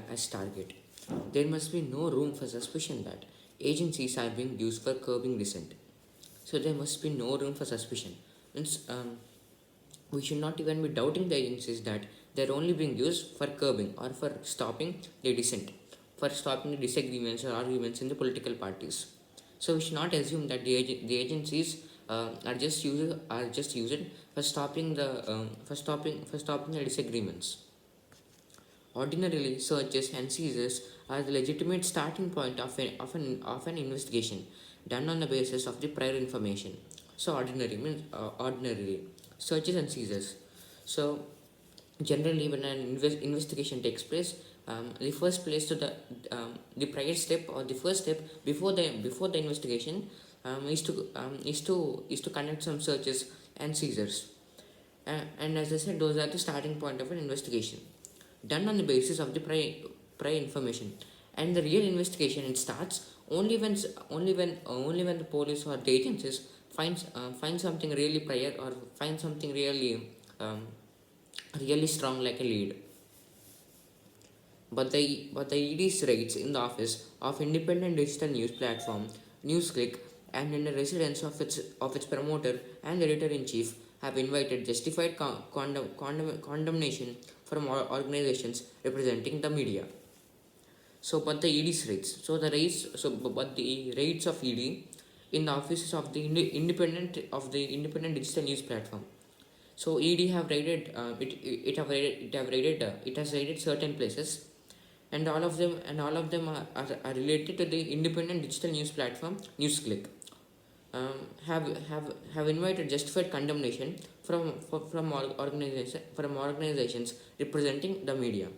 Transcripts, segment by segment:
as target. There must be no room for suspicion that agencies are being used for curbing dissent. So there must be no room for suspicion. Means, we should not even be doubting the agencies that they're only being used for curbing or for stopping the dissent, for stopping the disagreements or arguments in the political parties. So we should not assume that the agencies are just used for stopping the disagreements. Ordinarily, searches and seizures are the legitimate starting point of an investigation done on the basis of the prior information. So, ordinarily, searches and seizures. So, generally, when an investigation takes place, the first place to the prior step or the first step before the investigation is to conduct some searches and seizures. And as I said, those are the starting point of an investigation done on the basis of the prior information. And the real investigation, it starts only when the police or the agencies find something really prior or find something really strong like a lead. But the ED's raids in the office of independent digital news platform NewsClick and in the residence of its promoter and editor-in-chief have invited justified condemnation from organizations representing the media. So, but the ED's raids. But the raids of ED in the offices of the independent digital news platform. So ED have raided it has raided certain places, and all of them are related to the independent digital news platform NewsClick. Have invited justified condemnation from organizations representing the media.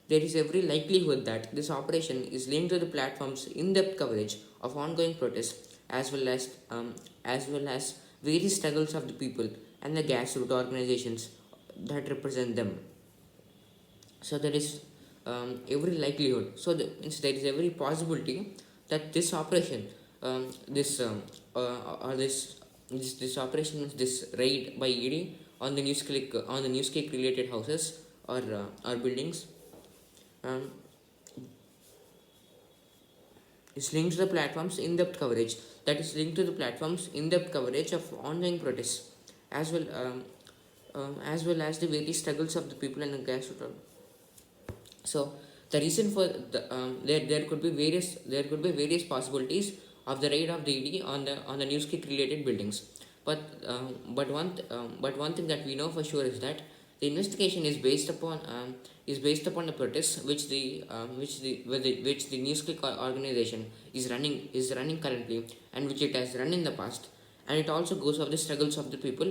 There is every likelihood that this operation is linked to the platform's in-depth coverage of ongoing protests, as well as various struggles of the people and the grassroots organizations that represent them. So there is every likelihood. So there is every possibility that this operation, this operation, this raid by ED on the NewsClick related houses or buildings, um, is linked to the platform's in-depth coverage. That is linked to the platform's in-depth coverage of ongoing protests, as well as the various struggles of the people and the grassroots. So the reason for there could be various possibilities of the raid of the ED on the NewsClick related buildings. But one thing that we know for sure is that the investigation is based upon the protests which the NewsClick organization is running currently, and which it has run in the past, and it also goes of the struggles of the people,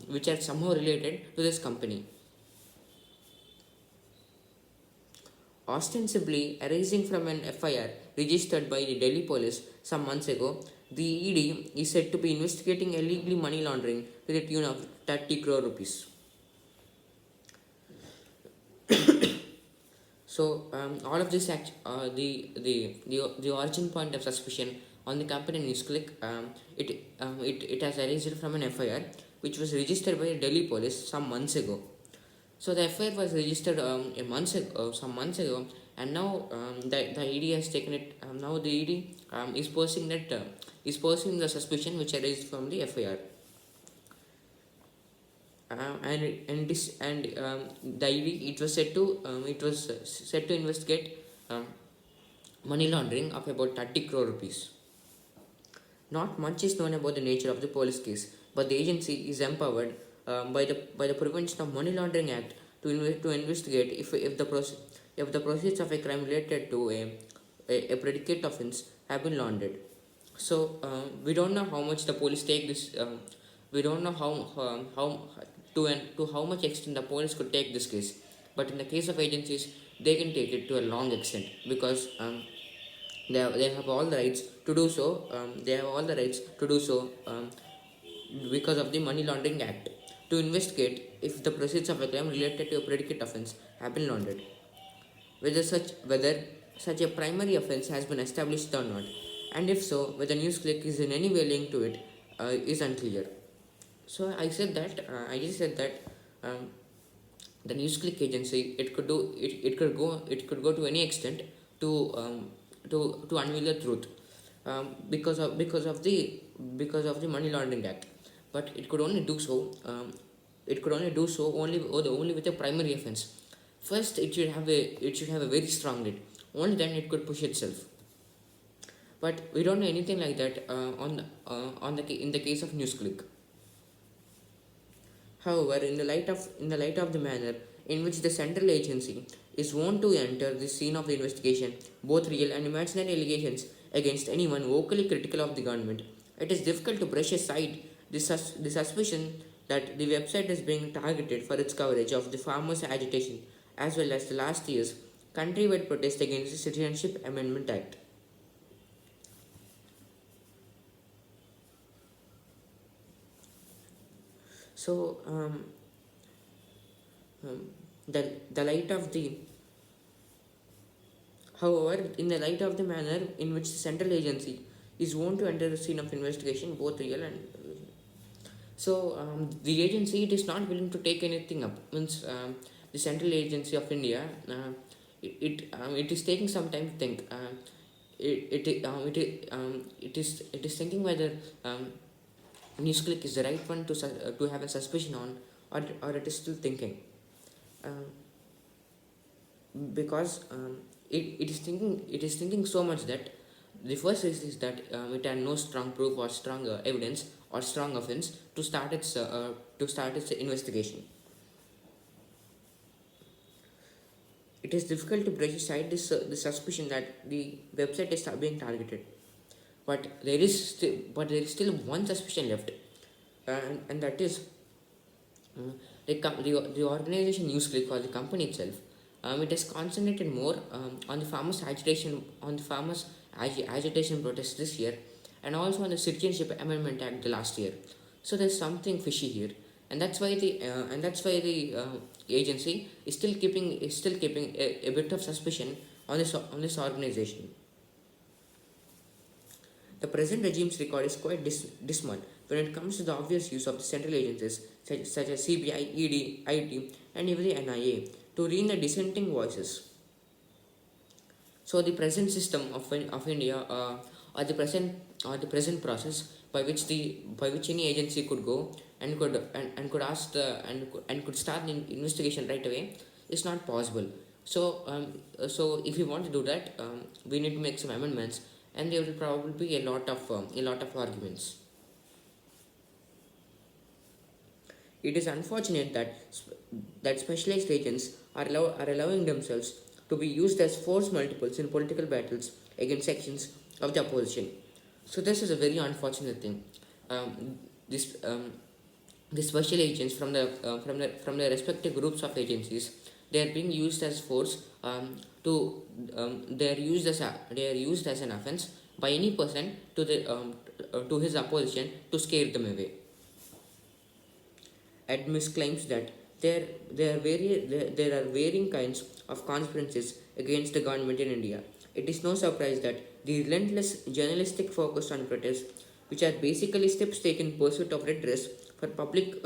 which are somehow related to this company. Ostensibly arising from an FIR registered by the Delhi police some months ago, the ED is said to be investigating illegally money laundering to the tune of 30 crore rupees. So all of this the origin point of suspicion on the company NewsClick, it has arisen from an FIR which was registered by the Delhi police some months ago. So the FIR was registered some months ago, and now the ED has taken it. Now the ED is pursuing the suspicion which arises from the FIR. The ED, it was set to investigate money laundering of about 30 crore rupees. Not much is known about the nature of the police case, but the agency is empowered by the Prevention of Money Laundering Act to investigate if the proceeds of a crime related to a predicate offence have been laundered. So we don't know how much the police take this. We don't know to how much extent the police could take this case. But in the case of agencies, they can take it to a long extent, because they have all the rights to do so. Because of the Money Laundering Act, to investigate if the proceeds of a crime related to a predicate offence have been laundered, whether such a primary offence has been established or not, and if so, whether NewsClick is in any way linked to it, is unclear. So I just said that the NewsClick agency, it could go to any extent to unveil the truth, because of the Money Laundering Act. But it could only do so. Only with a primary offense. First, it should have a very strong lead. Only then it could push itself. But we don't know anything like that in the case of NewsClick. However, in the light of the manner in which the central agency is wont to enter the scene of the investigation, both real and imaginary allegations against anyone vocally critical of the government, it is difficult to brush aside the suspicion that the website is being targeted for its coverage of the farmers' agitation as well as the last year's countrywide protest against the Citizenship Amendment Act. So, um, the light of the However, in the light of the manner in which the central agency is wont to enter the scene of investigation, both real and the agency, it is not willing to take anything up. Means the Central Agency of India, it is taking some time to think. It is thinking whether NewsClick is the right one to have a suspicion on, or it is still thinking. Um, because it is thinking so much that the first is that it had no strong proof or strong evidence or strong offense to start its investigation. It is difficult to brush aside the suspicion that the website is being targeted, but there is still one suspicion left, and that is the organization NewsClick, or the company itself. It has concentrated more on the agitation protests this year, and also on the Citizenship Amendment Act the last year. So there's something fishy here, and that's why the agency is still keeping a bit of suspicion on this organization. The present regime's record is quite dismal when it comes to the obvious use of the central agencies such as CBI, ED, IT, and even the NIA to rein the dissenting voices. So the present system of India, or the present process by which any agency could go and could ask and could start an investigation right away is not possible. So if we want to do that, we need to make some amendments, and there will probably be a lot of arguments. It is unfortunate that specialized agents are allowing themselves to be used as force multiples in political battles against sections of the opposition. So this is a very unfortunate thing. Um, this the special agents from the respective groups of agencies, they are being used as force, to they are used as an offense by any person to his opposition to scare them away. Admis claims that there are varying kinds of conspiracies against the government in India. It is no surprise that the relentless journalistic focus on protests, which are basically steps taken in pursuit of redress for public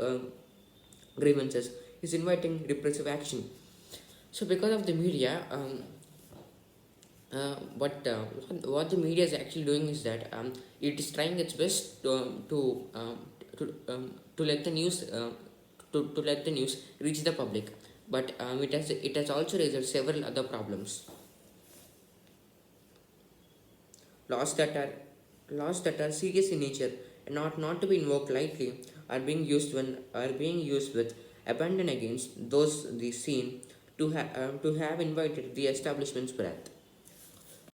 grievances, is inviting repressive action. So, because of the media, what the media is actually doing is that it is trying its best to let the news to let the news reach the public, but it has also raised several other problems. Laws that are laws that are serious in nature and not to be invoked lightly are being used with abandon against those the seen to have invited the establishment's breath.